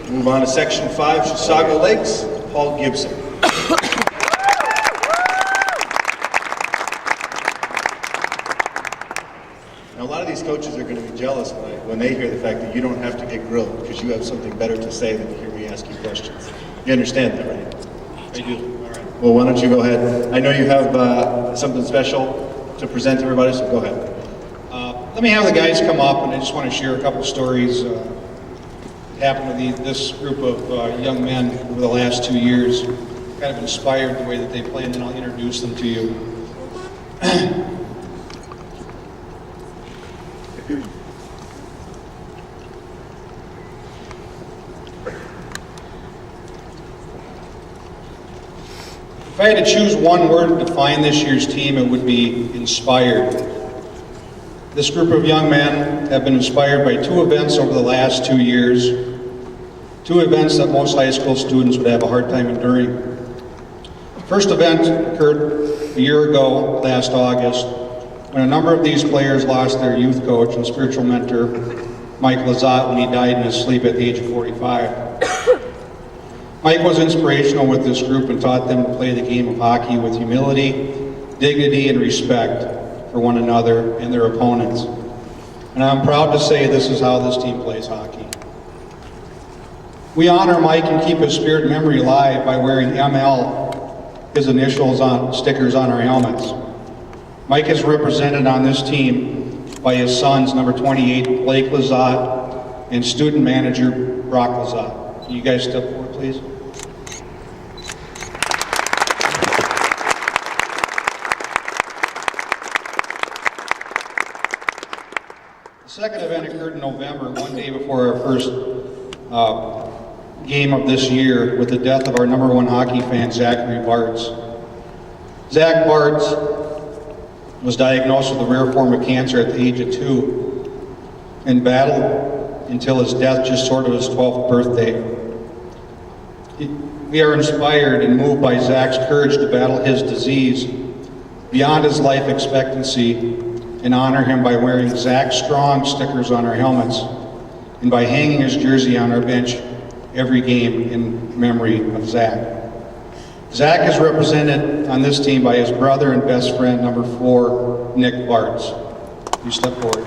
Move on to Section 5, Chisago Lakes, Paul Gibson. Now, a lot of these coaches are going to be jealous when they hear the fact that you don't have to get grilled because you have something better to say than to hear me ask you questions. You understand that, right? I do. All right. Well, why don't you go ahead? I know you have something special to present to everybody, so go ahead. Let me have the guys come up, and I just want to share a couple stories that happened with this group of young men over the last 2 years. Kind of inspired the way that they play, and then I'll introduce them to you. If I had to choose one word to define this year's team, it would be inspired. This group of young men have been inspired by 2 events over the last 2 years, 2 events that most high school students would have a hard time enduring. The first event occurred a year ago, last August, when a number of these players lost their youth coach and spiritual mentor, Mike Lazat, when he died in his sleep at the age of 45. Mike was inspirational with this group and taught them to play the game of hockey with humility, dignity, and respect for one another and their opponents. And I'm proud to say this is how this team plays hockey. We honor Mike and keep his spirit and memory alive by wearing ML, his initials on stickers on our helmets. Mike is represented on this team by his sons, number 28, Blake Lazat, and student manager, Brock Lazat. Can you guys step forward, please? The second event occurred in November, one day before our first game of this year, with the death of our number 1 hockey fan, Zachary Bartz. Zach Bartz was diagnosed with a rare form of cancer at the age of 2 and battled until his death just short of his 12th birthday. We are inspired and moved by Zach's courage to battle his disease beyond his life expectancy, and honor him by wearing Zach Strong stickers on our helmets and by hanging his jersey on our bench every game in memory of Zach. Zach is represented on this team by his brother and best friend, number 4, Nick Bartz. You step forward.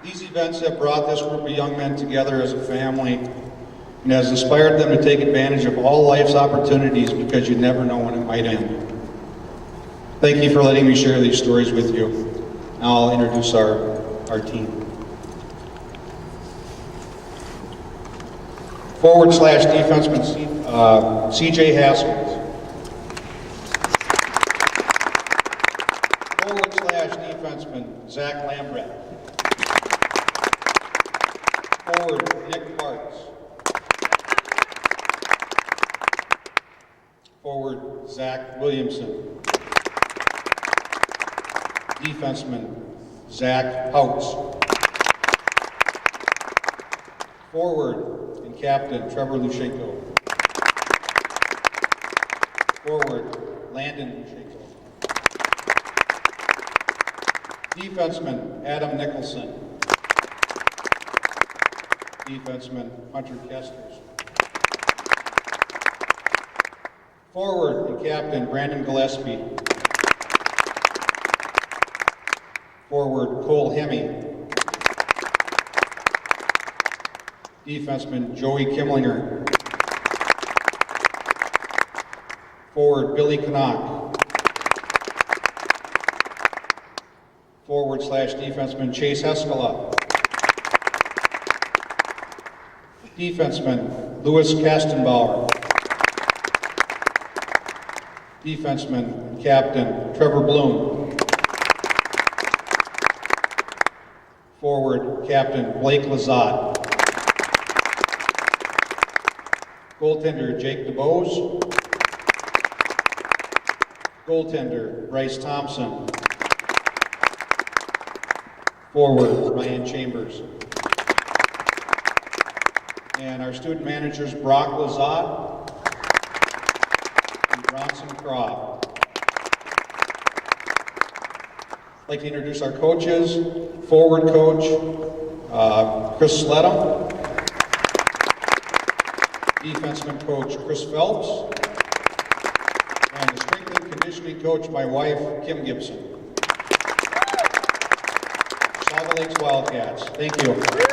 These events have brought this group of young men together as a family and has inspired them to take advantage of all life's opportunities because you never know when it might end. Thank you for letting me share these stories with you. Now I'll introduce our team. Forward/defenseman CJ Haskins. Forward/defenseman Zach Lambret. Forward Nick Bartz. Forward Zach Williamson. Defenseman Zach Houts. Forward and captain Trevor Lushenko. Forward Landon Lushenko. Defenseman Adam Nicholson. Defenseman Hunter Kesters. Forward and captain Brandon Gillespie. Forward Cole Hemme. Defenseman Joey Kimlinger. Forward Billy Knock. Forward/defenseman Chase Heskala. Defenseman Louis Kastenbauer. Defenseman and captain Trevor Bloom. Forward captain Blake Lazat. Goaltender Jake DeBose. Goaltender Bryce Thompson. Forward Ryan Chambers. And our student managers Brock Lazat and Bronson Croft. I'd like to introduce our coaches. Forward coach, Chris Sledham. Defenseman coach, Chris Phelps. And the strength and conditioning coach, my wife, Kim Gibson. Chisago Lakes Wildcats. Thank you.